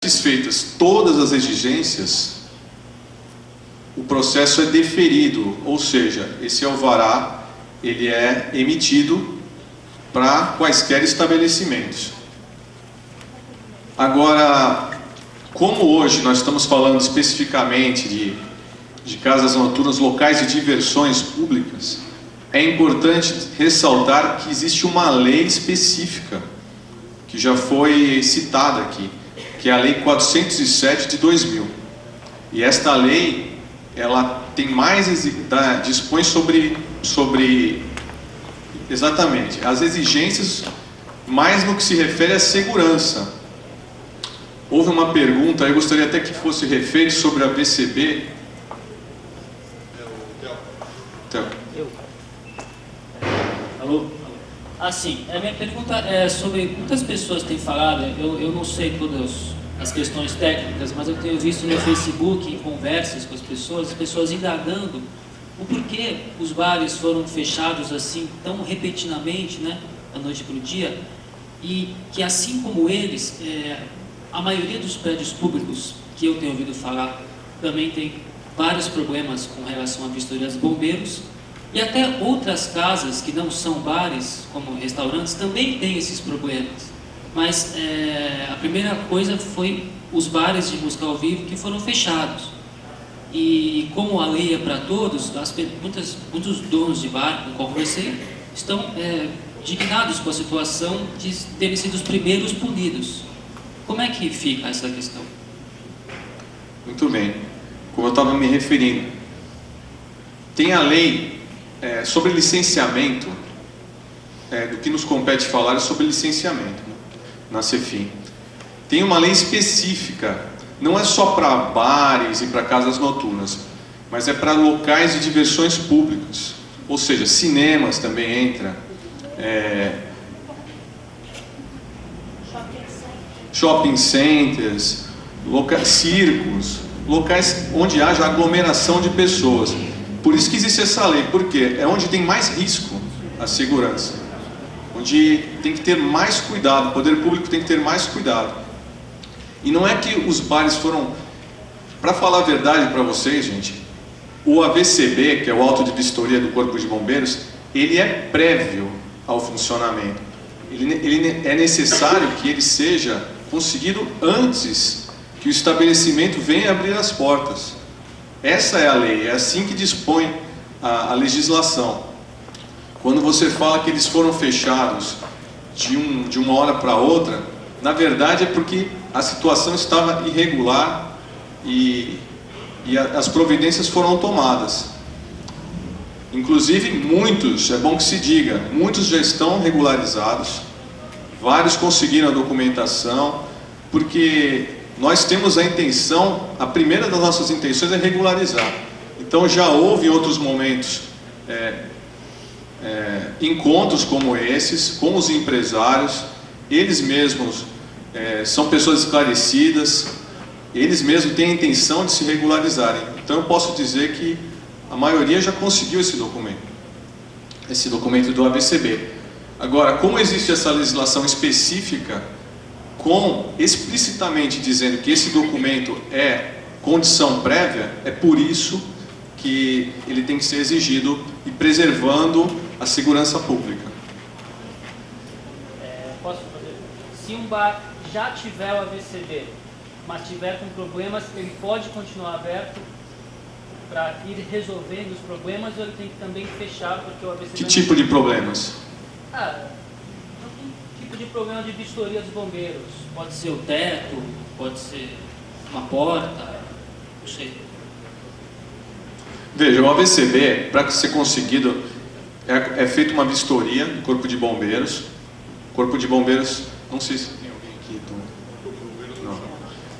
Satisfeitas todas as exigências, o processo é deferido, ou seja, esse alvará ele é emitido para quaisquer estabelecimentos. Agora, como hoje nós estamos falando especificamente de casas noturnas, locais de diversões públicas, é importante ressaltar que existe uma lei específica, que já foi citada aqui, que é a Lei 407 de 2000. E esta lei, ela tem mais, dispõe sobre exatamente as exigências, mais no que se refere à segurança. Houve uma pergunta, eu gostaria até que fosse refeito sobre a VCB. Alô? Assim, a minha pergunta é sobre, muitas pessoas têm falado, eu não sei todas as questões técnicas, mas eu tenho visto no Facebook, em conversas com as pessoas indagando o porquê os bares foram fechados assim, tão repentinamente, né, da noite para o dia, e que assim como eles, a maioria dos prédios públicos que eu tenho ouvido falar também tem vários problemas com relação à vistoria dos bombeiros, e até outras casas que não são bares, como restaurantes, também têm esses problemas. Mas a primeira coisa foi os bares de música ao vivo que foram fechados. E como a lei é para todos, muitos donos de bar com qual conversei estão indignados com a situação de terem sido os primeiros punidos. Como é que fica essa questão? Muito bem. Como eu estava me referindo, tem a lei sobre licenciamento, do que nos compete falar é sobre licenciamento, né, na CEFIM. Tem uma lei específica, não é só para bares e para casas noturnas, mas é para locais de diversões públicas, ou seja, cinemas também entra, shopping centers, circos, locais onde haja aglomeração de pessoas. Por isso que existe essa lei, porque é onde tem mais risco a segurança, onde tem que ter mais cuidado, o poder público tem que ter mais cuidado. E não é que os bares foram, para falar a verdade para vocês, gente, o AVCB, que é o auto de vistoria do Corpo de Bombeiros, ele é prévio ao funcionamento. Ele é necessário que ele seja conseguido antes que o estabelecimento venha abrir as portas. Essa é a lei, é assim que dispõe a legislação. Quando você fala que eles foram fechados de uma hora para outra, na verdade é porque a situação estava irregular e as providências foram tomadas. Inclusive muitos, é bom que se diga, muitos já estão regularizados, vários conseguiram a documentação, porque nós temos a intenção, a primeira das nossas intenções é regularizar. Então já houve em outros momentos encontros como esses, com os empresários, eles mesmos são pessoas esclarecidas, eles mesmos têm a intenção de se regularizarem. Então eu posso dizer que a maioria já conseguiu esse documento do AVCB. Agora, como existe essa legislação específica, explicitamente dizendo que esse documento é condição prévia, é por isso que ele tem que ser exigido e preservando a segurança pública. Posso fazer? Se um bar já tiver o AVCB, mas tiver com problemas, ele pode continuar aberto para ir resolvendo os problemas, ou ele tem que também fechar porque o AVCB... Que tipo de problemas? Tipo de problema de vistoria dos bombeiros. Pode ser o teto, pode ser uma porta, não sei. Veja, o AVCB, para ser conseguido, é feita uma vistoria do Corpo de Bombeiros. Corpo de Bombeiros, não sei se tem alguém aqui. Então, não.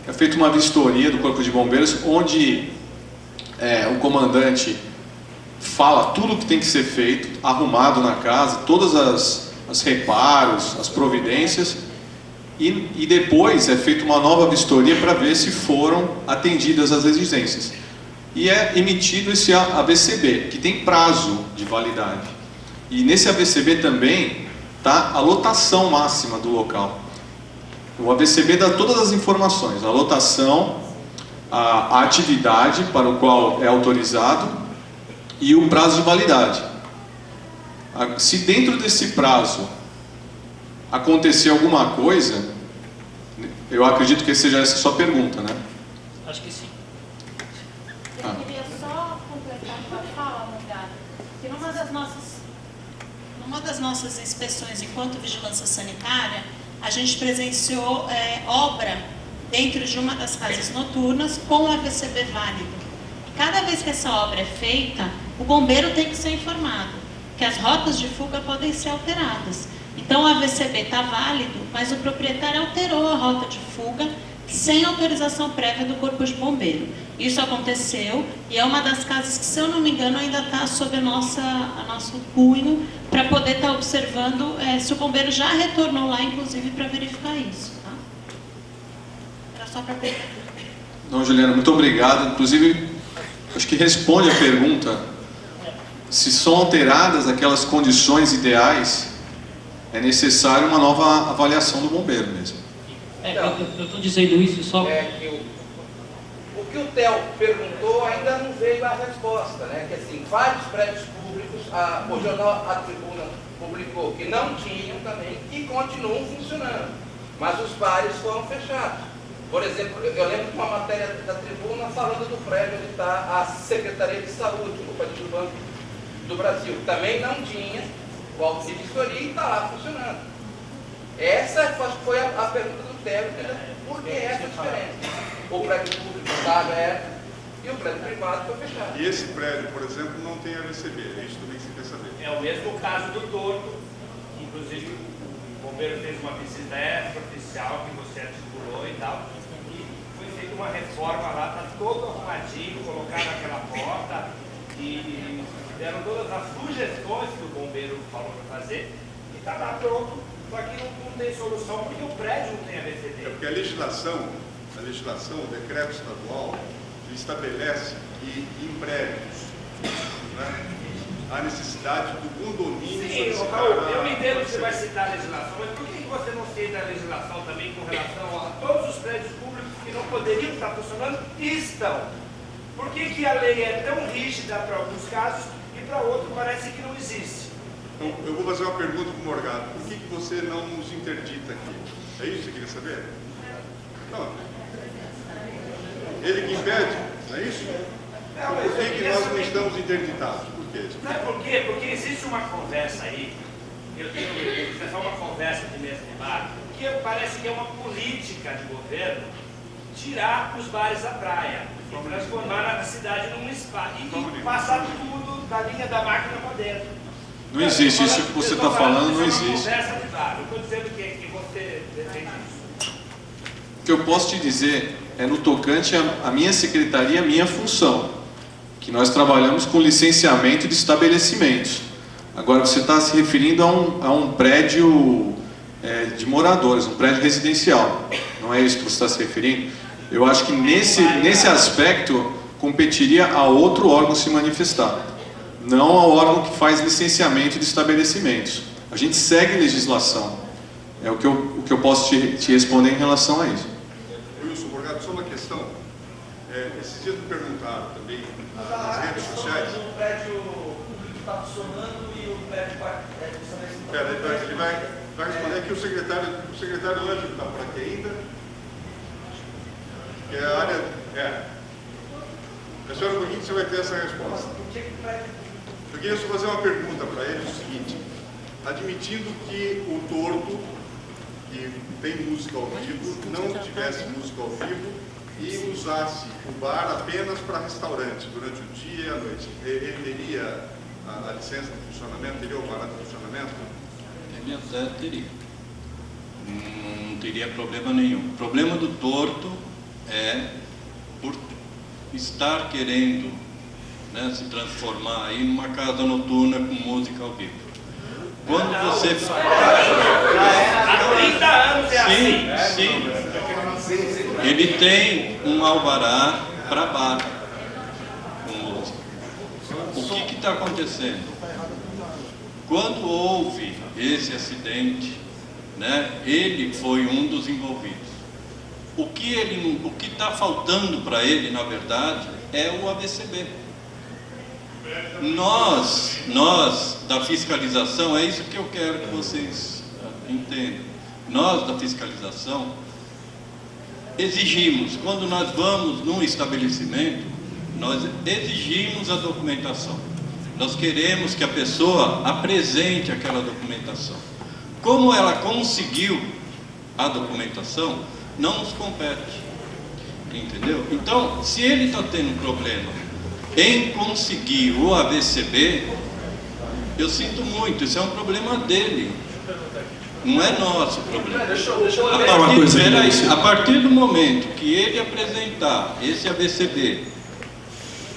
É feita uma vistoria do Corpo de Bombeiros, onde o comandante fala tudo o que tem que ser feito, arrumado na casa, todas as reparos, as providências, e depois é feita uma nova vistoria para ver se foram atendidas as exigências. E é emitido esse AVCB, que tem prazo de validade. E nesse AVCB também está a lotação máxima do local. O AVCB dá todas as informações, a lotação, a atividade para o qual é autorizado e o prazo de validade. Se dentro desse prazo acontecer alguma coisa, eu acredito que seja essa a sua pergunta, né? Acho que sim. Eu queria só completar a sua fala, Morgado, que numa das nossas inspeções enquanto vigilância sanitária, a gente presenciou obra dentro de uma das casas noturnas com o AVCB válido. Cada vez que essa obra é feita, o bombeiro tem que ser informado que as rotas de fuga podem ser alteradas. Então o AVCB está válido, mas o proprietário alterou a rota de fuga sem autorização prévia do Corpo de Bombeiro. Isso aconteceu e é uma das casas que, se eu não me engano, ainda está sob a nosso cunho para poder estar observando se o bombeiro já retornou lá, inclusive, para verificar isso. Tá? Era só para perguntar. Não, Juliana, muito obrigado. Inclusive, acho que responde a pergunta. Se são alteradas aquelas condições ideais, é necessário uma nova avaliação do bombeiro mesmo. Eu estou dizendo isso só... O que o Theo perguntou ainda não veio a resposta, né? Que assim, vários prédios públicos, o jornal A Tribuna publicou que não tinham também e continuam funcionando, mas os bares foram fechados. Por exemplo, eu lembro de uma matéria da Tribuna falando do prédio onde está a Secretaria de Saúde, o prédio do Banco do Brasil. Também não tinha o auto de vistoria e está lá funcionando. Essa foi a pergunta do Theo, por que essa diferença? O prédio público está aberto e o prédio privado foi fechado. E esse prédio, por exemplo, não tem AVCB, é isso também que você quer saber. É o mesmo caso do Torto, inclusive o bombeiro fez uma visita extraoficial que você articulou e tal, e foi feita uma reforma lá, está todo arrumadinho, colocaram aquela porta e deram todas as sugestões que o bombeiro falou para fazer e está lá pronto, só que não tem solução porque o prédio não tem AVCB. É porque a legislação, o decreto estadual, estabelece que em prédios, né, há necessidade do condomínio. Sim, eu entendo que você vai citar a legislação, mas por que você não cita a legislação também com relação a todos os prédios públicos que não poderiam estar funcionando e estão? Por que a lei é tão rígida para alguns casos e para outros parece que não existe? Então, eu vou fazer uma pergunta para o Morgado. Por que você não nos interdita aqui? É isso que você queria saber? Não. Ele que impede, não é isso? Por que nós não estamos interditados? Por quê? Sabe por quê? Porque existe uma conversa aí, isso é só uma conversa de mesa de bar, que parece que é uma política de governo tirar os bares da praia e transformar a cidade num spa e passar tudo da linha da máquina para dentro. Não existe, isso que você está falando não existe. É uma conversa de bar, não estou dizendo que você defende isso. O que eu posso te dizer é no tocante à minha secretaria, a minha função, que nós trabalhamos com licenciamento de estabelecimentos. Agora você está se referindo a um prédio de moradores, um prédio residencial. Não é isso que você está se referindo? Eu acho que nesse aspecto competiria a outro órgão se manifestar, não ao órgão que faz licenciamento de estabelecimentos. A gente segue legislação. É o que eu posso te responder em relação a isso. Wilson, Morgado, só uma questão. Esses dias me perguntaram também nas redes sociais. O prédio público está funcionando e o prédio Espera, ele vai responder aqui o secretário Ângelo está por aqui ainda. Que é a área. Espera um pouquinho que você vai ter essa resposta. Eu queria só fazer uma pergunta para ele, o seguinte. Admitindo que o Torto, que tem música ao vivo, não tivesse música ao vivo e usasse o bar apenas para restaurante durante o dia e a noite, ele teria a licença de funcionamento, teria o alvará de funcionamento? Em minha tese, teria. Não teria problema nenhum. O problema do Torto é por estar querendo, né, se transformar aí numa casa noturna com música ao vivo. Quando você... Há 30 anos é assim. Sim. Ele tem um alvará para bar com música. O que está acontecendo? Quando houve esse acidente né, ele foi um dos envolvidos. O que está faltando para ele, na verdade, é o AVCB. Nós da fiscalização, é isso que eu quero que vocês entendam. Nós da fiscalização exigimos, quando nós vamos num estabelecimento, nós exigimos a documentação. Nós queremos que a pessoa apresente aquela documentação. Como ela conseguiu a documentação, não nos compete, entendeu? Então, se ele está tendo problema em conseguir o AVCB, eu sinto muito, isso é um problema dele, não é nosso problema. A partir do momento que ele apresentar esse AVCB,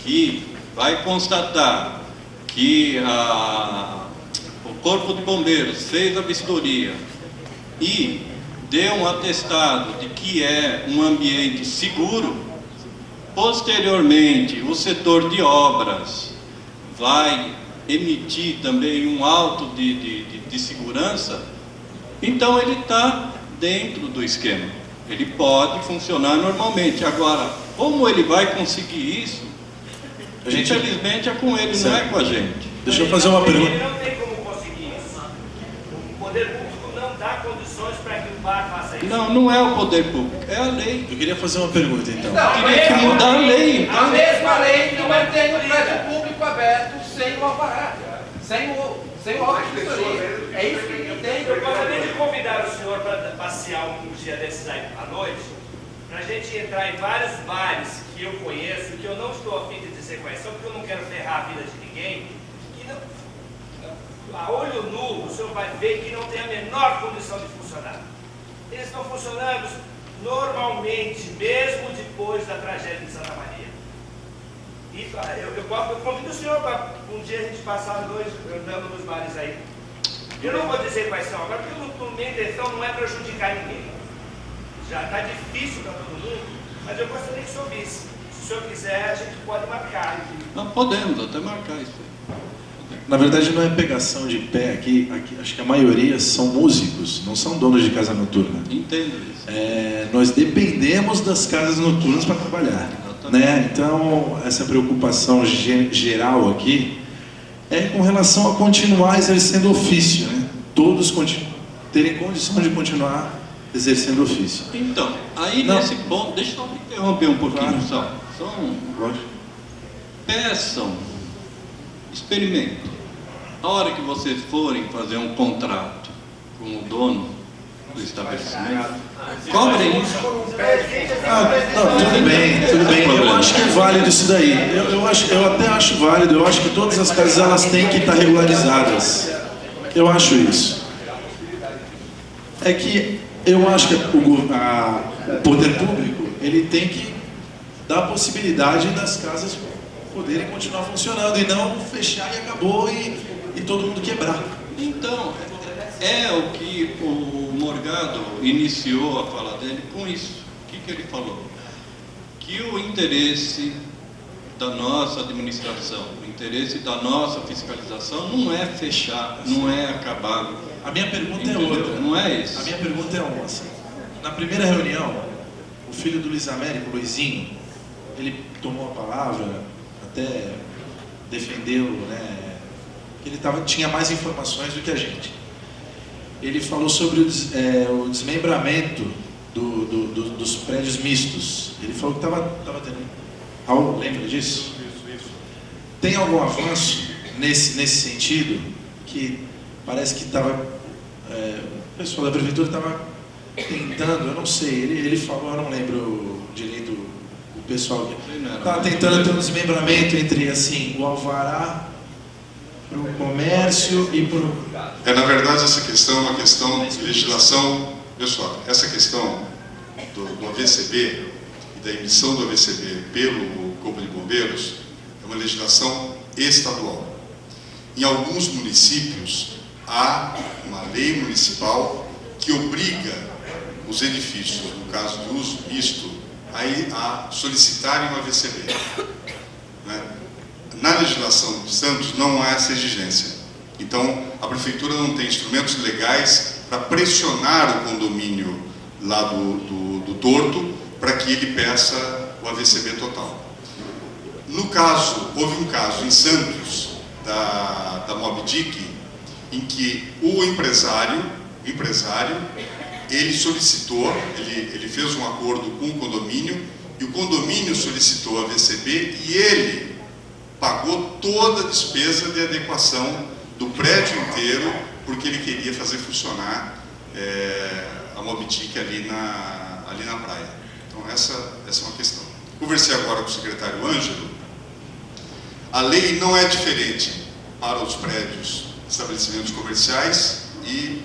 que vai constatar que o Corpo de Bombeiros fez a vistoria e deu um atestado de que é um ambiente seguro, posteriormente o setor de obras vai emitir também um auto de segurança, então ele está dentro do esquema, ele pode funcionar normalmente. Agora, como ele vai conseguir isso, infelizmente é com ele, não é com a gente. Deixa eu fazer uma pergunta. Ele não tem como conseguir isso. O poder público não dá condições para que o bar faça isso. Não é o poder público, é a lei. Eu queria fazer uma pergunta, então. Não, Queria que mudar a lei. A mesma lei que mantém o prédio público aberto sem o alvará, sem o auto de vistoria. É isso que ele tem. Eu gostaria de convidar o senhor para passear um dia desses aí à noite, para a gente entrar em vários bares que eu conheço, que eu não estou a fim de dizer quais são, porque eu não quero ferrar a vida de ninguém, que não, a olho nu o senhor vai ver que não tem a menor condição de funcionar. Eles estão funcionando normalmente, mesmo depois da tragédia de Santa Maria. E eu convido o senhor para um dia a gente passar dois andando nos bares aí. Eu não vou dizer quais são agora, porque minha intenção não é prejudicar ninguém. Já está difícil para todo mundo, mas eu gostaria que o senhor visse. Se o senhor quiser, a gente pode marcar. Não, podemos até marcar isso aí. Na verdade, não é pegação de pé aqui, acho que a maioria são músicos, não são donos de casa noturna. Entendo isso. Nós dependemos das casas noturnas para trabalhar, né? Então, essa preocupação geral aqui é com relação a continuar exercendo ofício, né? Todos terem condição de continuar exercendo ofício. Então, aí nesse ponto, deixa eu interromper um pouquinho, claro. Peçam, experimentem. A hora que vocês forem fazer um contrato com o dono do estabelecimento, cobrem isso. Tudo bem. Eu acho que é válido isso daí. Eu até acho válido. Eu acho que todas as casas elas têm que estar regularizadas. Eu acho isso. É que eu acho que o poder público ele tem que dar a possibilidade das casas poderem continuar funcionando e não fechar e acabou e todo mundo quebrar. Então, é o que o Morgado iniciou a fala dele com isso. O que ele falou? Que o interesse da nossa administração, o interesse da nossa fiscalização não é fechar, não é acabar. A minha pergunta Entendeu? é outra. Não é isso. A minha pergunta é uma. Assim, na primeira reunião, o filho do Luiz Américo, Luizinho, ele tomou a palavra, até defendeu, né, que ele tinha mais informações do que a gente. Ele falou sobre o desmembramento dos prédios mistos. Ele falou que estava tendo algo, lembra disso? Isso. Tem algum avanço nesse sentido? Que parece que o pessoal da prefeitura estava tentando, eu não sei, ele falou, eu não lembro direito o pessoal que estava tentando ter um desmembramento entre assim, o alvará para o comércio e para o... Na verdade, essa questão é uma questão de legislação. Pessoal, essa questão do AVCB e da emissão do AVCB pelo Corpo de Bombeiros é uma legislação estadual. Em alguns municípios, há uma lei municipal que obriga os edifícios, no caso de uso misto, a solicitarem um AVCB. Né? Na legislação de Santos não há essa exigência. Então, a prefeitura não tem instrumentos legais para pressionar o condomínio lá do torto para que ele peça o AVCB total. No caso, houve um caso em Santos da Moby Dick, em que o empresário ele solicitou, ele fez um acordo com o condomínio e o condomínio solicitou a AVCB e ele pagou toda a despesa de adequação do prédio inteiro porque ele queria fazer funcionar a Moby Dick ali na praia. Então essa é uma questão. Conversei agora com o secretário Ângelo. A lei não é diferente para os prédios, estabelecimentos comerciais e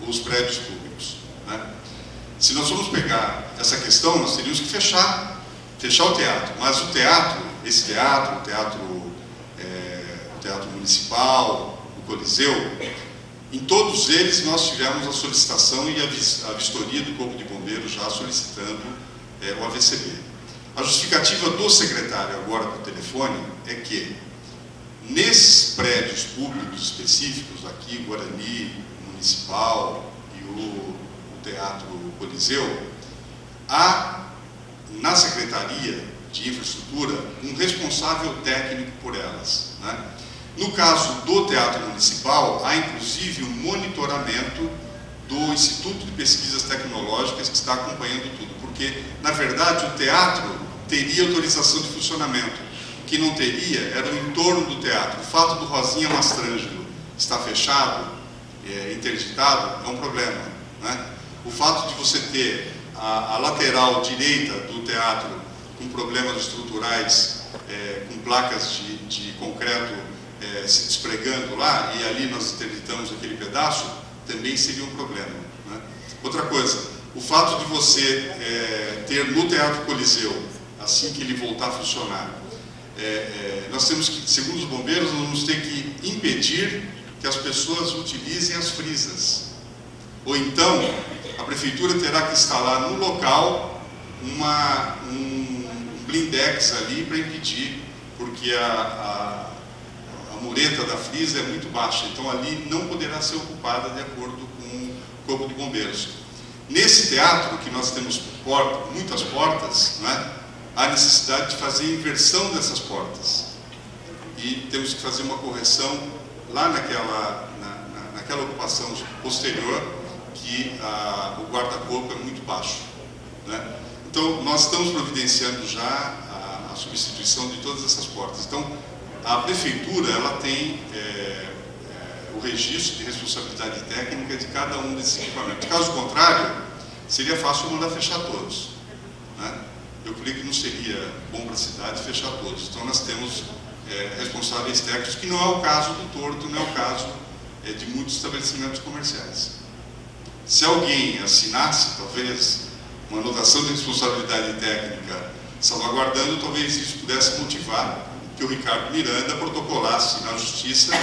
os prédios públicos, né? Se nós formos pegar essa questão, nós teríamos que fechar o teatro, mas o teatro municipal, o Coliseu, em todos eles nós tivemos a solicitação e a vistoria do Corpo de Bombeiros já solicitando o AVCB. A justificativa do secretário agora por telefone é que nesses prédios públicos específicos, aqui Guarani, Municipal e o Teatro Coliseu, há na Secretaria de Infraestrutura um responsável técnico por elas, né? No caso do Teatro Municipal, há inclusive um monitoramento do Instituto de Pesquisas Tecnológicas que está acompanhando tudo, porque, na verdade, o teatro teria autorização de funcionamento. O que não teria era o entorno do teatro. O fato do Rosinha Mastrangelo estar fechado, interditado, é um problema, né? O fato de você ter a lateral direita do teatro com problemas estruturais, com placas de concreto se despregando lá, e ali nós interditamos aquele pedaço, também seria um problema, né? Outra coisa, o fato de você ter no Teatro Coliseu, assim que ele voltar a funcionar, nós temos que, segundo os bombeiros, nós vamos ter que impedir que as pessoas utilizem as frisas. Ou então, a prefeitura terá que instalar no local um blindex ali para impedir, porque a mureta da frisa é muito baixa, então ali não poderá ser ocupada de acordo com o Corpo de Bombeiros. Nesse teatro, que nós temos muitas portas, né, há necessidade de fazer a inversão dessas portas. E temos que fazer uma correção lá naquela ocupação posterior, que o guarda-corpo é muito baixo, né? Então, nós estamos providenciando já a substituição de todas essas portas. Então, a prefeitura ela tem o registro de responsabilidade técnica de cada um desses equipamentos. Caso contrário, seria fácil mandar fechar todos, né? Eu creio que não seria bom para a cidade fechar todos. Então nós temos responsáveis técnicos, que não é o caso do torto, não é o caso de muitos estabelecimentos comerciais. Se alguém assinasse, talvez, uma anotação de responsabilidade técnica salvaguardando, talvez isso pudesse motivar que o Ricardo Miranda protocolasse na justiça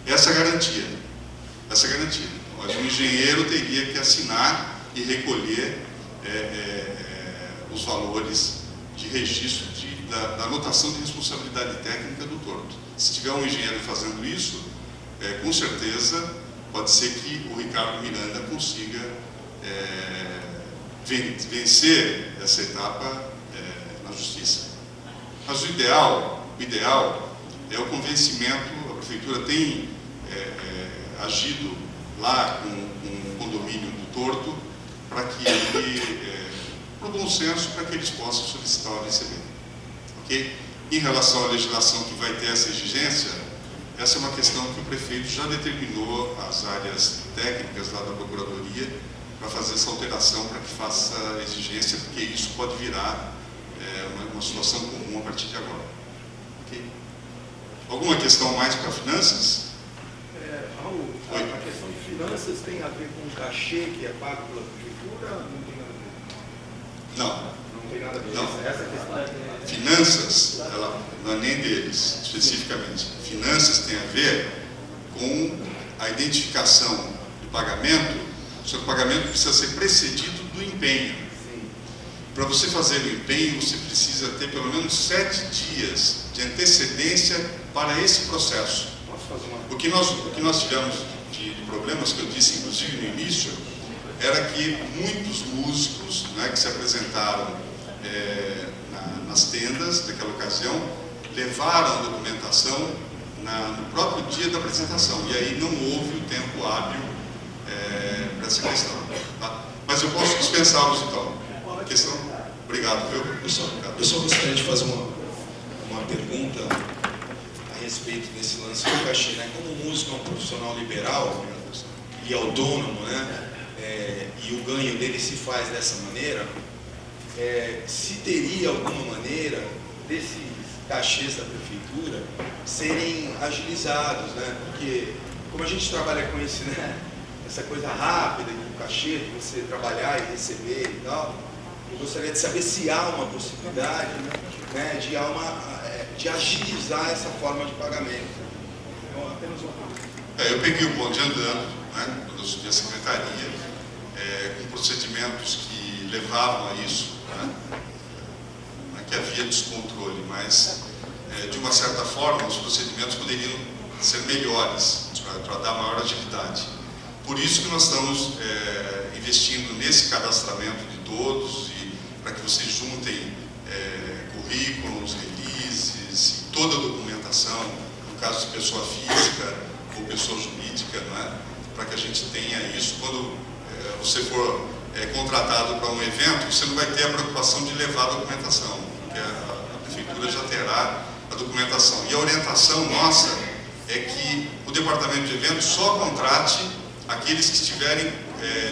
essa garantia. Mas o engenheiro teria que assinar e recolher os valores de registro da anotação de responsabilidade técnica do torto. Se tiver um engenheiro fazendo isso, com certeza pode ser que o Ricardo Miranda consiga vencer essa etapa na justiça. Mas o ideal é o convencimento. A prefeitura tem agido lá com o condomínio do torto para que ele, por bom senso, para que eles possam solicitar o AVCB. Okay? Em relação à legislação que vai ter essa exigência, essa é uma questão que o prefeito já determinou as áreas técnicas lá da Procuradoria para fazer essa alteração, para que faça a exigência, porque isso pode virar uma situação comum a partir de agora. Okay? Alguma questão mais para finanças? Raul, a questão de finanças tem a ver com o cachê que é pago pela prefeitura? Não tem nada a ver? Não tem nada a ver. Não. Essa questão é... Finanças, ela não é nem deles, especificamente. Finanças tem a ver com a identificação do pagamento, só que o pagamento precisa ser precedido do empenho. Para você fazer o empenho, você precisa ter pelo menos 7 dias de antecedência para esse processo. Posso fazer uma... O que nós tivemos de problema problemas que eu disse, inclusive no início, era que muitos músicos, né, que se apresentaram nas tendas daquela ocasião, levaram a documentação no próprio dia da apresentação, e aí não houve o tempo hábil para essa questão. Tá? Mas eu posso dispensá-los então. Questão? Obrigado, viu? Eu só gostaria de fazer uma pergunta a respeito desse lance do cachê, né? Como o músico é um profissional liberal e autônomo, né? E o ganho dele se faz dessa maneira, se teria alguma maneira desses cachês da prefeitura serem agilizados, né? Porque como a gente trabalha com esse, né? Essa coisa rápida do cachê, de você trabalhar e receber e tal, eu gostaria de saber se há uma possibilidade, né? De agilizar essa forma de pagamento. Então, apenas uma pergunta. Eu peguei o bonde andando, né? Quando eu subi a secretaria, com procedimentos que levavam a isso, né? Não é que havia descontrole, mas de uma certa forma os procedimentos poderiam ser melhores para dar maior agilidade. Por isso que nós estamos investindo nesse cadastramento de todos e para que vocês juntem currículos, releases e toda a documentação, no caso de pessoa física ou pessoa jurídica, não é? Para que a gente tenha isso. Quando você for contratado para um evento, você não vai ter a preocupação de levar a documentação, porque a prefeitura já terá a documentação. E a orientação nossa é que o departamento de eventos só contrate aqueles que estiverem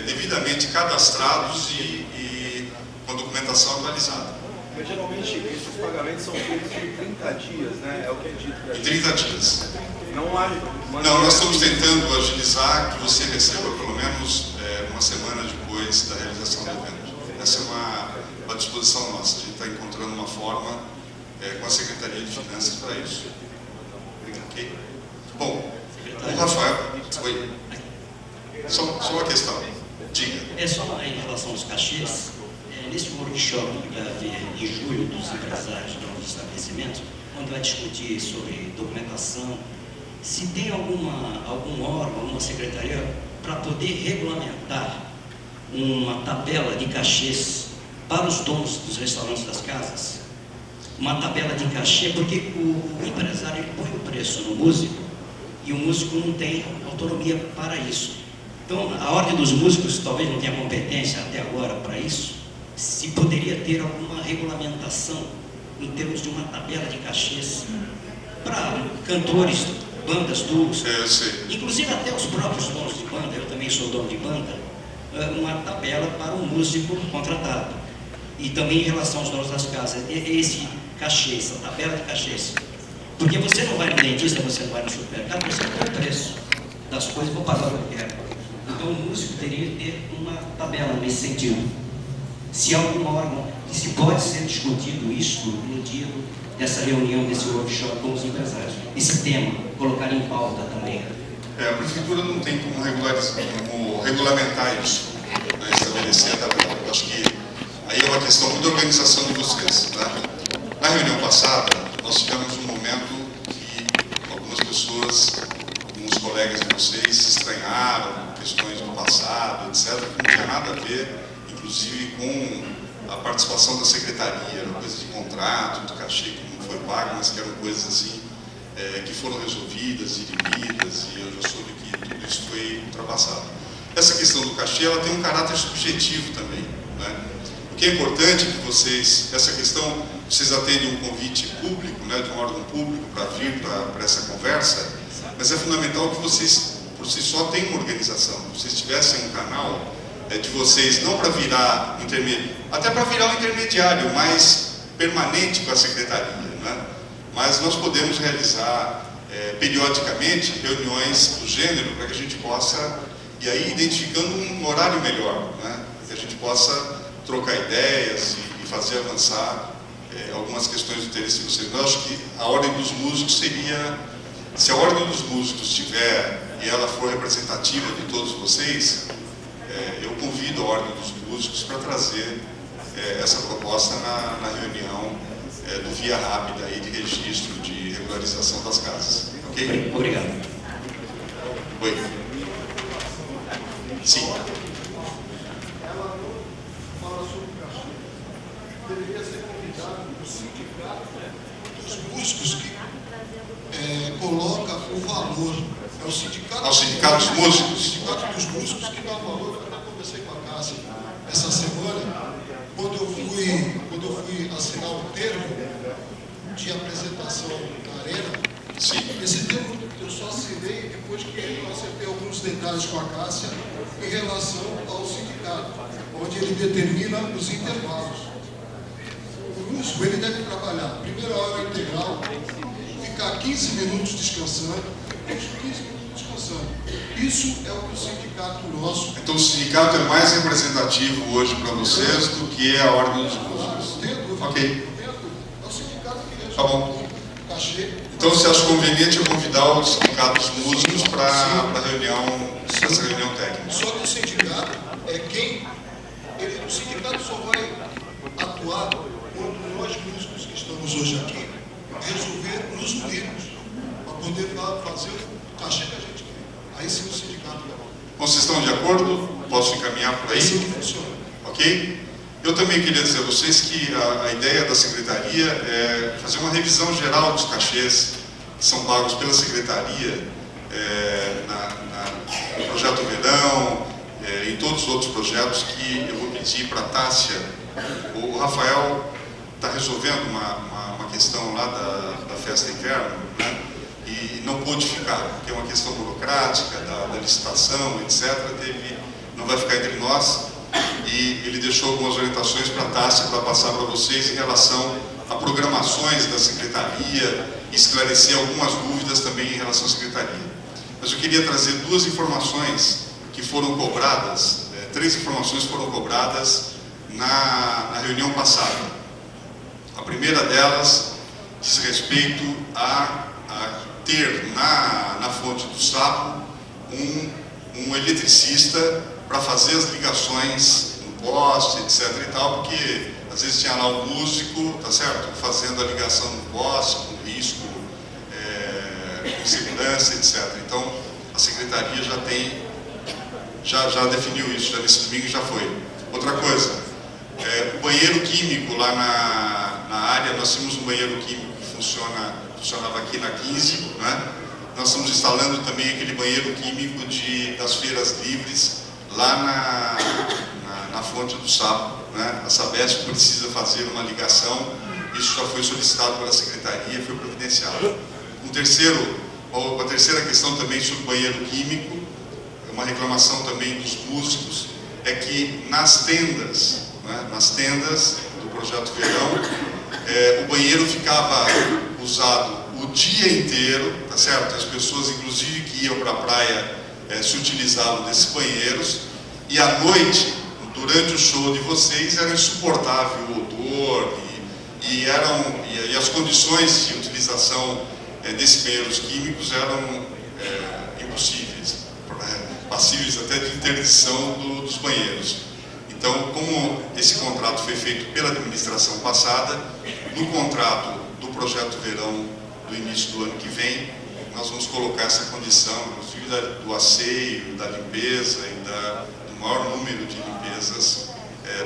devidamente cadastrados e com a documentação atualizada. Mas geralmente esses pagamentos são feitos em 30 dias, né? É o que é dito para a gente. 30 dias. Não há Não, nós estamos tentando agilizar que você receba pelo menos uma semana depois da realização do evento. Essa é uma disposição nossa. A gente está encontrando uma forma com a Secretaria de Finanças para isso. Ok? Bom, o Rafael... Oi. Só uma questão. Diga. É só em relação aos cachês. Nesse workshop que vai haver em julho dos empresários de novos estabelecimentos, onde vai discutir sobre documentação, se tem algum órgão, alguma secretaria para poder regulamentar uma tabela de cachês para os donos dos restaurantes das casas, uma tabela de cachê, porque o empresário ele põe o preço no músico e o músico não tem autonomia para isso. Então, a Ordem dos Músicos talvez não tenha competência até agora para isso, se poderia ter alguma regulamentação em termos de uma tabela de cachês para cantores, bandas, duos, inclusive até os próprios donos de banda, eu também sou dono de banda, uma tabela para um músico contratado. E também em relação aos donos das casas, esse cachê, essa tabela de cachês. Porque você não vai no dentista, você não vai no supermercado, você tem o preço das coisas, vou pagar o que eu quero. Então o músico teria que ter uma tabela nesse sentido. Se há algum órgão, e se pode ser discutido isso no dia dessa reunião, desse workshop com os empresários. Esse tema, colocar em pauta também. A prefeitura não tem como regulamentar isso, né, estabelecer a tabela. Eu acho que aí é uma questão muito da organização de vocês. Né? Na reunião passada, nós tivemos um momento que algumas pessoas, alguns colegas de vocês se estranharam, questões do passado, etc., que não tinha nada a ver, inclusive com a participação da secretaria, era coisa de contrato, do cachê que não foi pago, mas que eram coisas assim, que foram resolvidas, dirimidas, e eu já soube que tudo isso foi ultrapassado. Essa questão do cachê, ela tem um caráter subjetivo também, né? O que é importante que vocês, essa questão, vocês atendem um convite público, né, de um órgão público para vir para essa conversa, mas é fundamental que vocês, por si só, tenham uma organização, que vocês tivessem um canal de vocês, não para virar intermediário, até para virar um intermediário mais permanente com a secretaria, né? Mas nós podemos realizar periodicamente reuniões do gênero para que a gente possa, e aí identificando um horário melhor, né? Para que a gente possa trocar ideias e fazer avançar algumas questões de interesse de vocês. Eu acho que a Ordem dos Músicos seria, se a Ordem dos Músicos tiver e ela for representativa de todos vocês, eu convido a Ordem dos Músicos para trazer essa proposta na reunião do Via Rápida aí de registro de regularização das casas. Ok? Obrigado. Oi. Sim. Ela não fala sobre cachê. Deveria ser convidado o sindicato dos músicos que coloca o valor. É o sindicato, o sindicato dos músicos. O sindicato dos músicos que dá o valor. Eu até conversei com a Cássia essa semana, quando eu fui assinar o termo de apresentação na Arena. Sim. Esse termo eu só assinei depois que eu acertei alguns detalhes com a Cássia em relação ao sindicato, onde ele determina os intervalos. O músico ele deve trabalhar primeira hora integral, ficar 15 minutos descansando, depois 15 minutos descansando. Isso é o que o sindicato nosso... Então o sindicato é mais representativo hoje para vocês do que a ordem dos músicos? Não tenho dúvida. Ok. É o sindicato que resolve. Tá bom. O cachê. Então você acha conveniente eu convidar o sindicato dos músicos para essa reunião técnica? Só que o sindicato é quem... o sindicato só vai atuar quando nós músicos que estamos hoje aqui resolver nos unirmos para poder fazer o cachê que a gente quer. Aí sim o sindicato vai. Bom, vocês estão de acordo? Posso encaminhar por aí? Assim que funciona. Ok? Eu também queria dizer a vocês que a ideia da Secretaria é fazer uma revisão geral dos cachês que são pagos pela Secretaria no Projeto Verão, em todos os outros projetos que eu vou pedir para a Tássia. O Rafael está resolvendo uma questão lá da festa inverno, né? E não pôde ficar, porque é uma questão burocrática, da licitação, etc. Não vai ficar entre nós. E ele deixou algumas orientações para a Tássia para passar para vocês em relação a programações da Secretaria, esclarecer algumas dúvidas também em relação à Secretaria. Mas eu queria trazer duas informações que foram cobradas, três informações foram cobradas na reunião passada. A primeira delas diz respeito a ter na Fonte do Sapo um eletricista para fazer as ligações no poste, etc. e tal, porque às vezes tinha lá um músico, tá certo, fazendo a ligação no poste, com risco, com segurança, etc. Então a Secretaria já definiu isso, já nesse domingo já foi. Outra coisa, o banheiro químico lá na área, nós tínhamos um banheiro químico que funcionava aqui na 15, né? Nós estamos instalando também aquele banheiro químico das feiras livres lá na Fonte do Sapo, né? A Sabesp precisa fazer uma ligação, isso já foi solicitado pela Secretaria, foi providenciado. Uma terceira questão também sobre o banheiro químico, uma reclamação também dos músicos, é que nas tendas, né, do Projeto Verão, o banheiro ficava usado o dia inteiro, tá certo? As pessoas, inclusive, que iam para a praia, se utilizavam desses banheiros, e à noite, durante o show de vocês, era insuportável o odor, e as condições de utilização desses banheiros químicos eram impossíveis, passíveis até de interdição dos banheiros. Então, como esse contrato foi feito pela administração passada, no contrato do Projeto Verão do início do ano que vem, nós vamos colocar essa condição, inclusive do asseio, da limpeza e do maior número de limpezas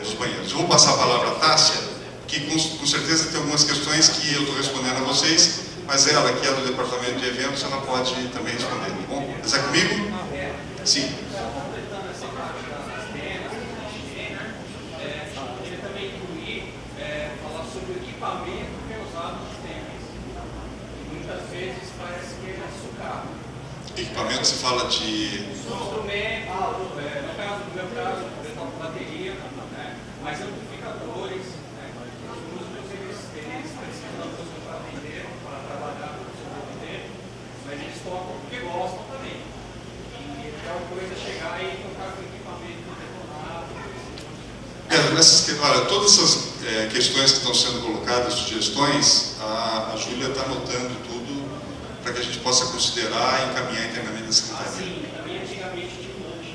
dos banheiros. Eu vou passar a palavra à Tássia, que com certeza tem algumas questões que eu estou respondendo a vocês, mas ela, que é do Departamento de Eventos, ela pode também responder. Tá bom? Está comigo? Sim. Ele também incluir, falar sobre o equipamento que é usado nos temas. Muitas vezes parece que ele é sucado. Equipamento se fala de... Instrumento, no meu caso, por exemplo, bateria, né? Mas amplificadores, né? Os músicos, eles precisam da música para vender, para trabalhar, para sobreviver, mas eles tocam porque gostam também. E é uma coisa chegar e tocar com equipamento detonado. Olha, todas essas questões que estão sendo colocadas, sugestões, a Júlia está anotando tudo para que a gente possa considerar e encaminhar internamente a Secretaria. Sim, também antigamente tinha um lanche.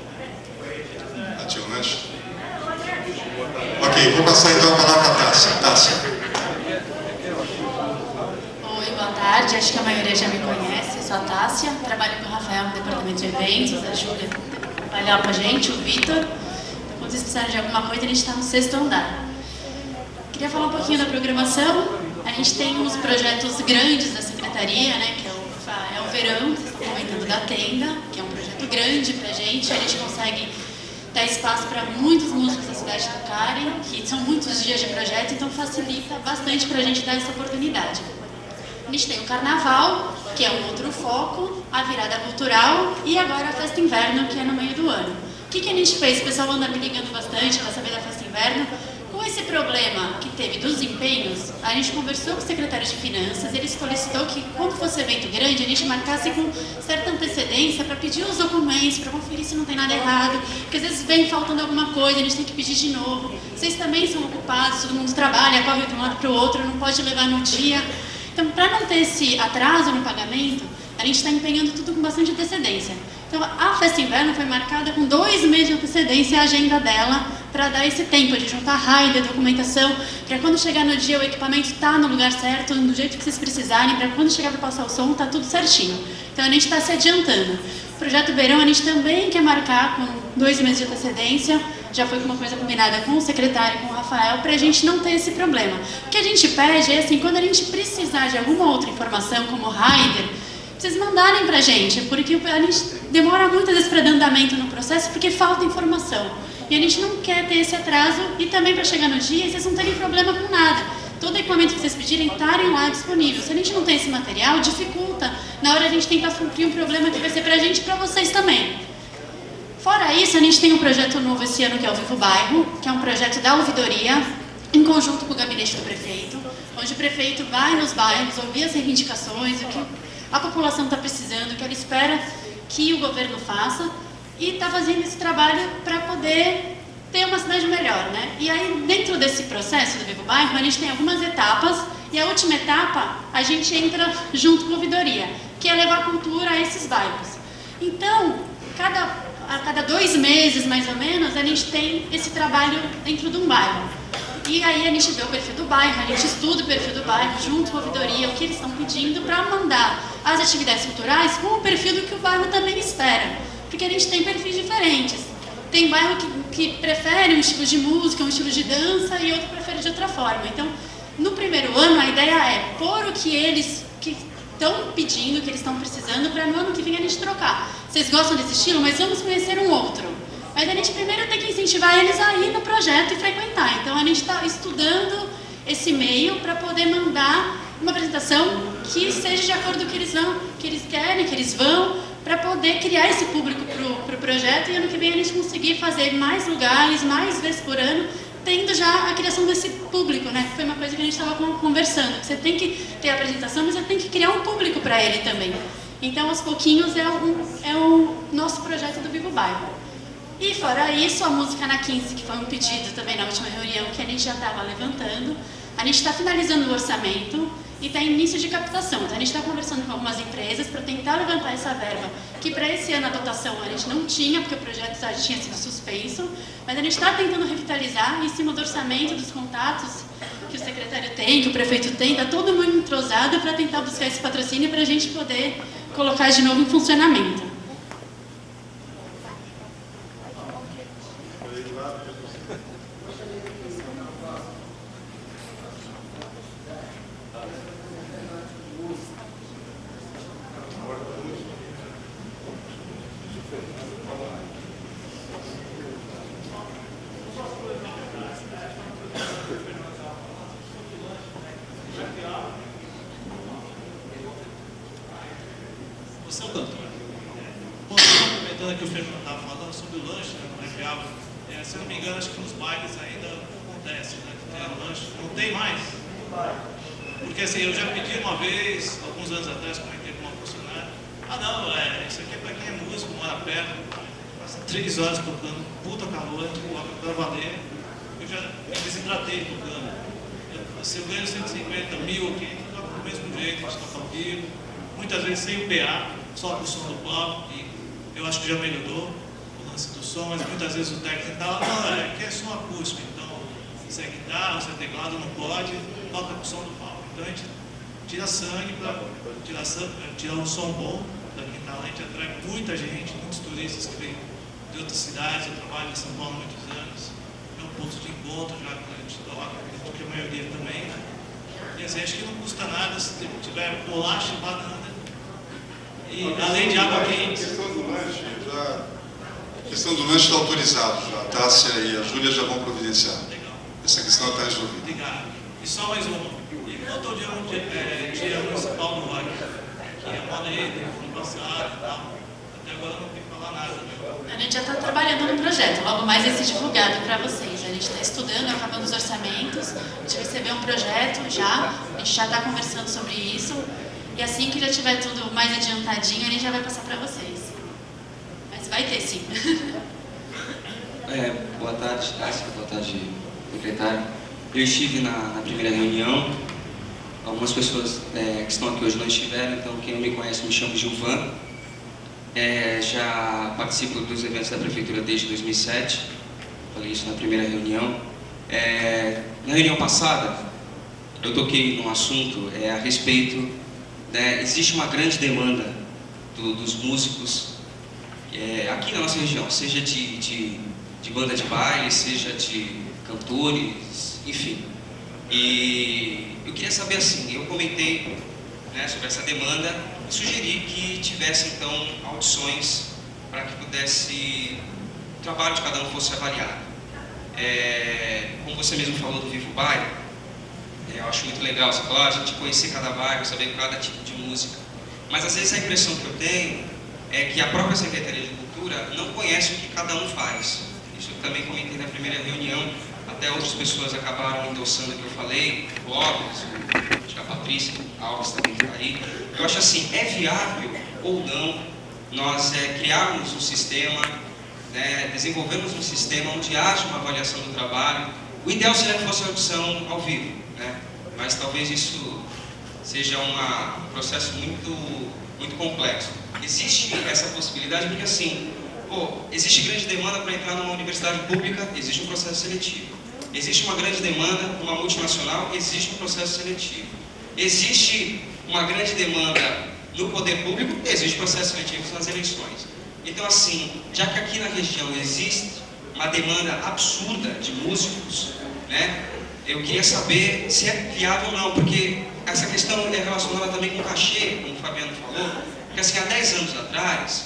Tinha um lanche? Ok, vou passar então a palavra à Tássia. Oi, boa tarde. Acho que a maioria já me conhece. Eu sou a Tássia, trabalho com o Rafael no Departamento de Eventos, a Júlia trabalhar com a gente, o Vitor. Então, quando vocês precisarem de alguma coisa, a gente está no 6º andar. Queria falar um pouquinho da programação. A gente tem uns projetos grandes da Secretaria, né, que é o verão, vocês estão comentando da tenda, que é um projeto grande para a gente consegue dar espaço para muitos músicos da cidade tocarem, que são muitos dias de projeto, então facilita bastante para a gente dar essa oportunidade. A gente tem o Carnaval, que é um outro foco, a virada cultural e agora a Festa Inverno, que é no meio do ano. O que a gente fez? O pessoal anda me ligando bastante para saber da Festa Inverno. Com esse problema que teve dos empenhos, a gente conversou com o secretário de Finanças, ele solicitou que, quando fosse evento grande, a gente marcasse com certa antecedência para pedir os documentos, para conferir se não tem nada errado, porque às vezes vem faltando alguma coisa, a gente tem que pedir de novo. Vocês também são ocupados, todo mundo trabalha, corre de um lado para o outro, não pode levar no dia. Então, para não ter esse atraso no pagamento, a gente está empenhando tudo com bastante antecedência. Então, a Festa Inverno foi marcada com 2 meses de antecedência a agenda dela, para dar esse tempo de juntar rider, documentação, para quando chegar no dia o equipamento está no lugar certo, do jeito que vocês precisarem, para quando chegar para passar o som, está tudo certinho. Então, a gente está se adiantando. O Projeto Verão, a gente também quer marcar com 2 meses de antecedência, já foi uma coisa combinada com o secretário, com o Rafael, para a gente não ter esse problema. O que a gente pede é assim, quando a gente precisar de alguma outra informação, como rider, vocês mandarem para a gente, porque a gente demora muitas vezes para dar andamento no processo, porque falta informação. E a gente não quer ter esse atraso e também para chegar no dia vocês não terem problema com nada. Todo equipamento que vocês pedirem estarem lá disponível. Se a gente não tem esse material, dificulta na hora a gente tentar suprir um problema que vai ser para a gente e para vocês também. Fora isso, a gente tem um projeto novo esse ano que é o Vivo Bairro, que é um projeto da ouvidoria, em conjunto com o gabinete do prefeito, onde o prefeito vai nos bairros ouvir as reivindicações, o que a população está precisando, o que ela espera que o governo faça, e está fazendo esse trabalho para poder ter uma cidade melhor, né? E aí, dentro desse processo do Vivo Bairro, a gente tem algumas etapas, e a última etapa, a gente entra junto com a ouvidoria, que é levar cultura a esses bairros. Então, a cada 2 meses, mais ou menos, a gente tem esse trabalho dentro de um bairro. E aí a gente vê o perfil do bairro, a gente estuda o perfil do bairro, junto com a ouvidoria, o que eles estão pedindo, para mandar as atividades culturais com o perfil do que o bairro também espera. Porque a gente tem perfis diferentes. Tem bairro que prefere um estilo de música, um estilo de dança, e outro prefere de outra forma. Então, no primeiro ano, a ideia é pôr o que eles estão pedindo, o que eles estão precisando, para no ano que vem a gente trocar. Vocês gostam desse estilo, mas vamos conhecer um outro. Mas a gente primeiro tem que incentivar eles a ir no projeto e frequentar. Então, a gente está estudando esse meio para poder mandar uma apresentação que seja de acordo com o que eles querem, que eles vão, para poder criar esse público para o projeto, e ano que vem a gente conseguir fazer mais lugares, mais vezes por ano, tendo já a criação desse público, né? Foi uma coisa que a gente estava conversando, que você tem que ter a apresentação, mas você tem que criar um público para ele também. Então, aos pouquinhos, é o nosso projeto do Vivo Bairro. E fora isso, a música na 15, que foi um pedido também na última reunião, que a gente já estava levantando, a gente está finalizando o orçamento e está em início de captação. Então, a gente está conversando com algumas empresas para tentar levantar essa verba, que para esse ano a dotação a gente não tinha, porque o projeto já tinha sido suspenso, mas a gente está tentando revitalizar em cima do orçamento, dos contatos que o secretário tem, que o prefeito tem, está todo mundo entrosado para tentar buscar esse patrocínio para a gente poder colocar de novo em funcionamento. Você é o cantor. Bom, aproveitando aqui o Fernando estava falando sobre o lanche, né, no happy hour. Se eu não me engano, acho que nos bailes ainda acontece, né, que tem o lanche. Não tem mais? Porque assim, eu já pedi uma vez, alguns anos atrás, comentei com uma funcionária. Ah não, isso aqui é para quem é músico, mora perto, passa 3 horas tocando, puta calor, coloca para valer. Eu já me desidratei tocando. Se eu ganho 150 mil aqui, toca do mesmo jeito, a gente toca ao vivo. Muitas vezes sem o PA, só com o som do palco, e eu acho que já melhorou o lance do som, mas muitas vezes o técnico fala, não, aqui é som acústico, então se é guitarra, se é teclado, não pode, toca com o som do palco. Então a gente tira sangue para tirar um som bom da Quintal, a gente atrai muita gente, muitos turistas que vêm de outras cidades, eu trabalho em São Paulo há muitos anos, é um ponto de encontro já que a gente toca, acredito que a maioria também, né? E assim, acho que não custa nada se tiver bolacha, banana, e além de água quente. A questão do lanche está autorizado já. A Tássia e a Júlia já vão providenciar. Legal. Essa questão está resolvida. Obrigado. E só mais uma. E quanto ao dia municipal do rock, que é uma lei do ano passado e tal, até agora não tem que falar nada. Né? A gente já está trabalhando no projeto, logo mais vai ser divulgado para vocês. A gente está estudando, acabando os orçamentos, a gente recebeu um projeto já, a gente já está conversando sobre isso, e assim que já tiver tudo mais adiantadinho, a gente já vai passar para vocês. Mas vai ter sim. Boa tarde, Tássia, boa tarde, secretário. Eu estive na primeira reunião, algumas pessoas que estão aqui hoje não estiveram, então quem não me conhece me chama Gilvan. Já participo dos eventos da Prefeitura desde 2007, falei isso na primeira reunião. Na reunião passada, eu toquei num assunto a respeito, existe uma grande demanda dos músicos aqui na nossa região, seja de banda de baile, seja de cantores, enfim. E eu queria saber assim, eu comentei sobre essa demanda e sugeri que tivesse então audições para que pudesse, o trabalho de cada um fosse avaliado. Como você mesmo falou do Vivo Bairro, eu acho muito legal, você falou, a gente conhecer cada bairro, saber cada tipo de música. Mas às vezes a impressão que eu tenho é que a própria Secretaria de Cultura não conhece o que cada um faz. Isso eu também comentei na primeira reunião, até outras pessoas acabaram endossando o que eu falei, o Clóvis, acho que a Patrícia Alves também está aí. Eu acho assim, é viável ou não nós criarmos um sistema, desenvolvermos um sistema onde haja uma avaliação do trabalho. O ideal seria que fosse a audição ao vivo, mas talvez isso seja um processo muito complexo. Existe essa possibilidade porque assim, existe grande demanda para entrar numa universidade pública, existe um processo seletivo. Existe uma grande demanda numa multinacional, existe um processo seletivo. Existe uma grande demanda no poder público, existe um processo seletivo nas eleições. Então assim, já que aqui na região existe uma demanda absurda de músicos, eu queria saber se é viável ou não, porque essa questão é relacionada também com o cachê, como o Fabiano falou, porque assim, há 10 anos atrás,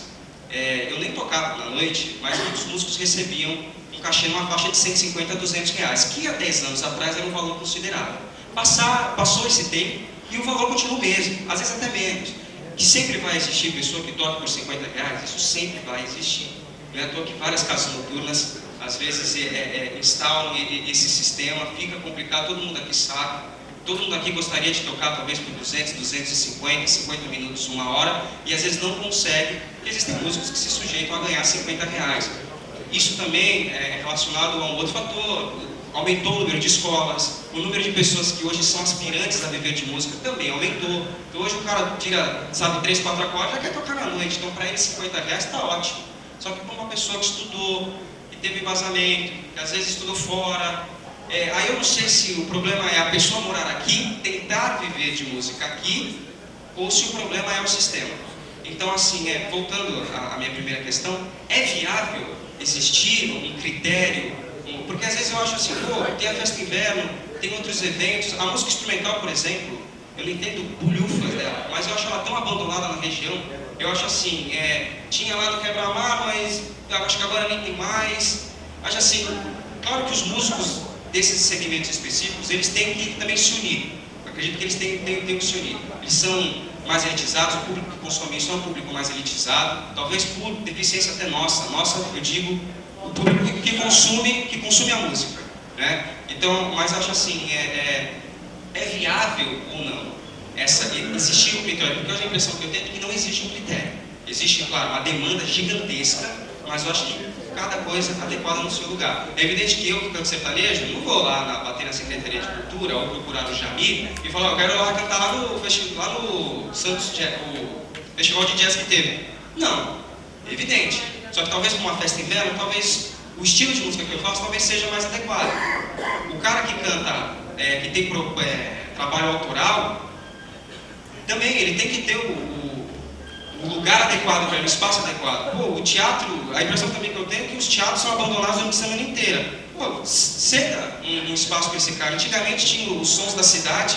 eu nem tocava na noite, mas muitos músicos recebiam um cachê numa faixa de 150 a 200 reais, que há 10 anos atrás era um valor considerável. Passou esse tempo e o valor continua o mesmo, às vezes até menos. Que sempre vai existir pessoa que toca por 50 reais, isso sempre vai existir. Não é à toa que várias casas noturnas, às vezes, instalam esse sistema, fica complicado, todo mundo aqui sabe. Todo mundo aqui gostaria de tocar talvez por 200, 250, 50 minutos, 1 hora, e às vezes não consegue, porque existem músicos que se sujeitam a ganhar 50 reais. Isso também é relacionado a um outro fator, aumentou o número de escolas, o número de pessoas que hoje são aspirantes a viver de música também aumentou. Então hoje o cara tira, 3, 4 acordes, já quer tocar na noite, então para ele 50 reais está ótimo. Só que para uma pessoa que estudou, que teve embasamento, que às vezes estudou fora, aí eu não sei se o problema é a pessoa morar aqui, tentar viver de música aqui, ou se o problema é o sistema. Então assim, voltando à minha primeira questão, é viável existir um critério? Porque às vezes eu acho assim, tem a festa inverno, tem outros eventos, a música instrumental, por exemplo, eu não entendo bolhufas dela, mas eu acho ela tão abandonada na região. Eu acho assim, tinha lá no Quebra-Mar, mas eu acho que agora nem tem mais. Acho assim, claro que os músicos desses segmentos específicos, eles têm que também se unir. Eu acredito que eles têm que se unir. Eles são mais elitizados, o público que consome isso é um público mais elitizado, talvez por deficiência até nossa, eu digo, o público que consome a música, Então, mas acho assim, é viável ou não existir um critério? Porque hoje a impressão que eu tenho é que não existe um critério. Existe, claro, uma demanda gigantesca, mas eu acho que cada coisa adequada no seu lugar. É evidente que eu, que canto sertanejo, não vou lá bater na Secretaria de Cultura ou procurar o Jamir e falar, eu quero ir lá cantar lá no Santos, o festival de jazz que teve. Não, é evidente. Só que talvez para uma festa inverno, talvez o estilo de música que eu faço talvez seja mais adequado. O cara que canta, que tem trabalho autoral, também ele tem que ter o lugar lugar adequado para ele, o espaço adequado. Pô, o teatro, a impressão também que eu tenho é que os teatros são abandonados durante a semana inteira. Pô, ceda um espaço para esse cara. Antigamente tinha os Sons da Cidade,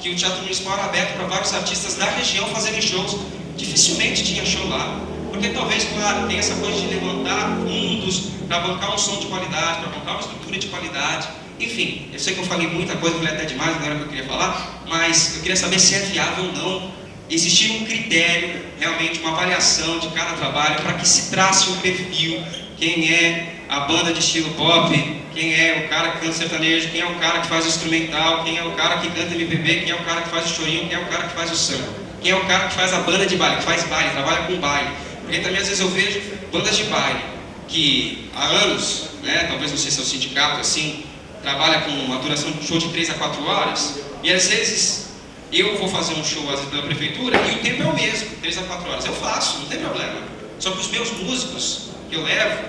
que o Teatro Municipal era aberto para vários artistas da região fazerem shows. Dificilmente tinha show lá, porque talvez, claro, tem essa coisa de levantar fundos para bancar um som de qualidade, para bancar uma estrutura de qualidade. Enfim, eu sei que eu falei muita coisa, falei até demais, não era o que eu queria falar, mas eu queria saber se é viável ou não existir um critério, realmente uma avaliação de cada trabalho para que se trace um perfil, quem é a banda de estilo pop, quem é o cara que canta sertanejo, quem é o cara que faz o instrumental, quem é o cara que canta MPB, quem é o cara que faz o chorinho, quem é o cara que faz o samba, quem é o cara que faz a banda de baile, que faz baile, trabalha com baile. Porque também às vezes eu vejo bandas de baile que há anos, né, talvez não sei se é o sindicato assim, trabalha com uma duração de show de 3 a 4 horas, e às vezes eu vou fazer um show às vezes pela prefeitura e o tempo é o mesmo, 3 a 4 horas. Eu faço, não tem problema. Só que os meus músicos que eu levo,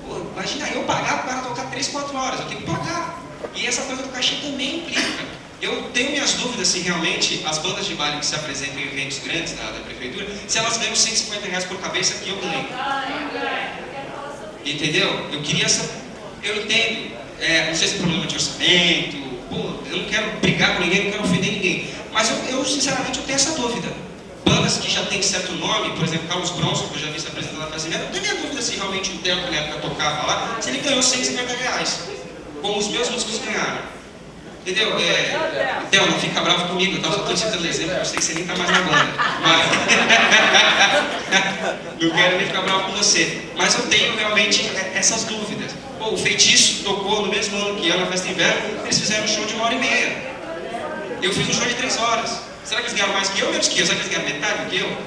pô, imagina eu pagar para tocar 3, 4 horas, eu tenho que pagar. E essa coisa do cachê também implica. Eu tenho minhas dúvidas se realmente as bandas de baile que se apresentam em eventos grandes da prefeitura, se elas ganham R$150 por cabeça que eu ganho. Entendeu? Eu queria essa... Eu entendo. Não sei se é problema de orçamento, pô, eu não quero brigar com ninguém, não quero ofender ninguém, mas eu sinceramente eu tenho essa dúvida. Bandas que já têm certo nome, por exemplo, Carlos Bronson, que eu já vi se apresentando na Fazenda, eu tenho minha dúvida se realmente o Theo, que na época tocava lá, se ele ganhou R$150, como os meus músicos ganharam. Entendeu? Theo, não fica bravo comigo, eu só estou citando exemplo, eu sei que você nem está mais na banda. Mas... não quero nem ficar bravo com você. Mas eu tenho realmente essas dúvidas. Pô, o Feitiço tocou no mesmo ano que eu na Festa de Inverno, eles fizeram um show de 1h30. Eu fiz um show de 3 horas. Será que eles ganharam mais que eu ou menos que eu? Será que eles ganharam metade do que eu?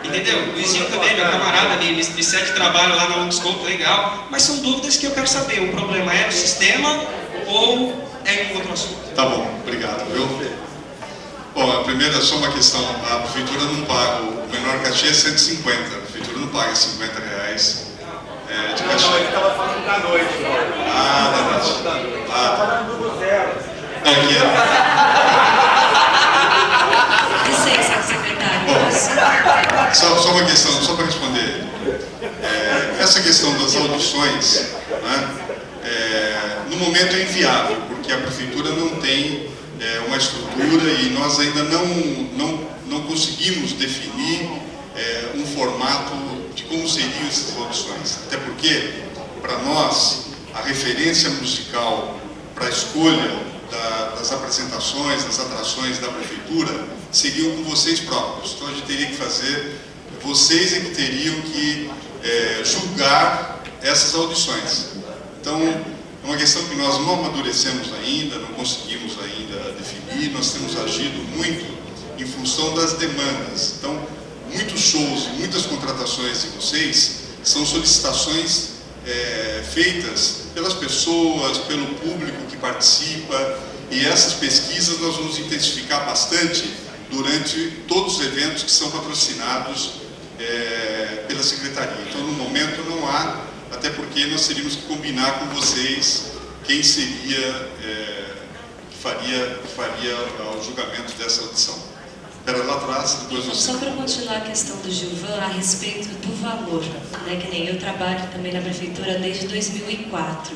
Entendeu? O Luizinho também, meu camarada, me cede trabalho lá no desconto legal. Mas são dúvidas que eu quero saber. O problema é o sistema ou é um outro assunto? Tá bom, obrigado, viu? Bom, a primeira é só uma questão. A prefeitura não paga, o menor cachê é 150. A prefeitura não paga R$50 de cachê. Não, ele estava falando da noite. Ah, da noite. Estava falando do zero. Aqui, Licença, secretário. bom, só uma questão, só para responder. Essa questão das audições, né, no momento é inviável, porque a prefeitura não tem uma estrutura e nós ainda não conseguimos definir um formato de como seriam essas audições. Até porque, para nós, a referência musical para a escolha das apresentações, das atrações da prefeitura, seriam com vocês próprios. Então a gente teria que fazer, vocês é que teriam que julgar essas audições. Então, é uma questão que nós não amadurecemos ainda, não conseguimos ainda definir, nós temos agido muito em função das demandas. Então, muitos shows, muitas contratações de vocês são solicitações feitas pelas pessoas, pelo público que participa, e essas pesquisas nós vamos intensificar bastante durante todos os eventos que são patrocinados pela Secretaria. Então, no momento não há, até porque nós teríamos que combinar com vocês quem seria que faria o julgamento dessa audição. Espera lá atrás, depois você... Só para continuar a questão do Gilvan a respeito do valor, né? Que nem eu trabalho também na prefeitura desde 2004.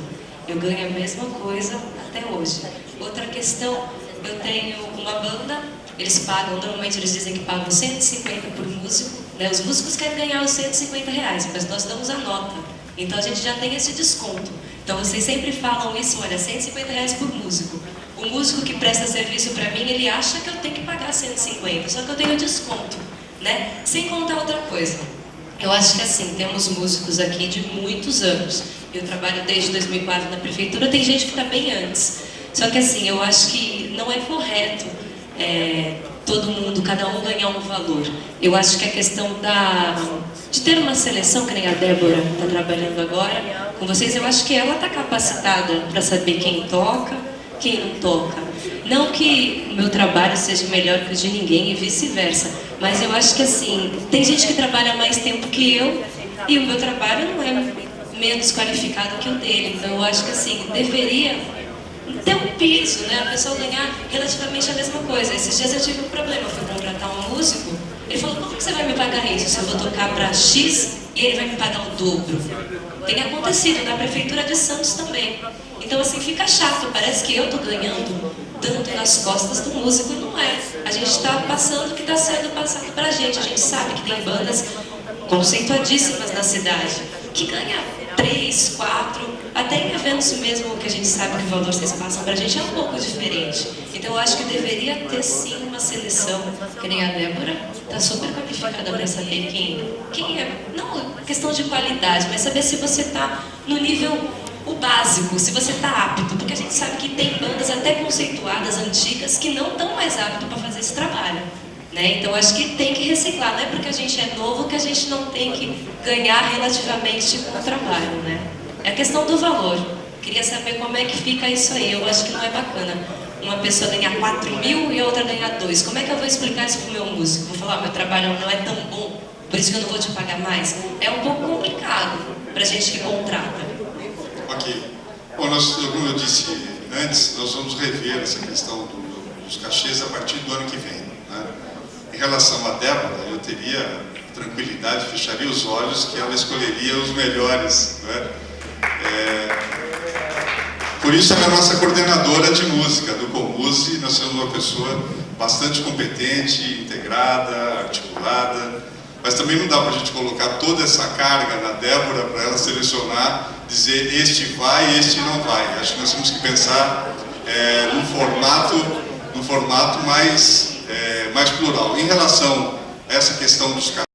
Eu ganho a mesma coisa até hoje. Outra questão, eu tenho uma banda, eles pagam, normalmente eles dizem que pagam 150 por músico, né? Os músicos querem ganhar os R$150, mas nós damos a nota. Então a gente já tem esse desconto. Então vocês sempre falam isso, olha, R$150 por músico. O músico que presta serviço para mim, ele acha que eu tenho que pagar 150, só que eu tenho desconto, né? Sem contar outra coisa. Eu acho que assim, temos músicos aqui de muitos anos. Eu trabalho desde 2004 na prefeitura, tem gente que está bem antes. Só que assim, eu acho que não é correto todo mundo, cada um ganhar um valor. Eu acho que a questão de ter uma seleção, que nem a Débora está trabalhando agora com vocês, eu acho que ela está capacitada para saber quem toca, quem não toca. Não que o meu trabalho seja melhor que o de ninguém e vice-versa, mas eu acho que assim, tem gente que trabalha mais tempo que eu e o meu trabalho não é menos qualificado que o dele. Então eu acho que assim, deveria ter um piso, né? A pessoa ganhar relativamente a mesma coisa. Esses dias eu tive um problema, eu fui contratar um músico Ele falou, como que você vai me pagar isso se eu vou tocar para X e ele vai me pagar o dobro? Tem acontecido na Prefeitura de Santos também. Então, assim, fica chato, parece que eu estou ganhando tanto nas costas do músico, e não é. A gente está passando o que está sendo passado para a gente sabe que tem bandas conceituadíssimas na cidade, que ganham 3, 4, até em eventos mesmo que a gente sabe que o valor que vocês passam para a gente é um pouco diferente. Então eu acho que deveria ter sim uma seleção, que nem a Débora, está super qualificada para saber quem é, não questão de qualidade, mas saber se você está no nível o básico, se você está apto, porque a gente sabe que tem bandas até conceituadas, antigas, que não estão mais aptas para fazer esse trabalho. Né? Então acho que tem que reciclar, não é porque a gente é novo que a gente não tem que ganhar relativamente com o trabalho, né? É a questão do valor. Queria saber como é que fica isso aí, eu acho que não é bacana. Uma pessoa ganhar 4 mil e a outra ganhar 2. Como é que eu vou explicar isso para o meu músico? Vou falar, meu trabalho não é tão bom, por isso que eu não vou te pagar mais? É um pouco complicado para a gente que contrata. Ok. Bom, como eu disse antes, nós vamos rever essa questão dos cachês a partir do ano que vem. Né? Em relação a Débora, eu teria tranquilidade, fecharia os olhos que ela escolheria os melhores. Né? Por isso ela é a nossa coordenadora de música do Comuse. Nós somos uma pessoa bastante competente, integrada, articulada, mas também não dá para a gente colocar toda essa carga na Débora para ela selecionar, dizer este vai, este não vai. Acho que nós temos que pensar num formato mais plural. Em relação a essa questão dos cachês,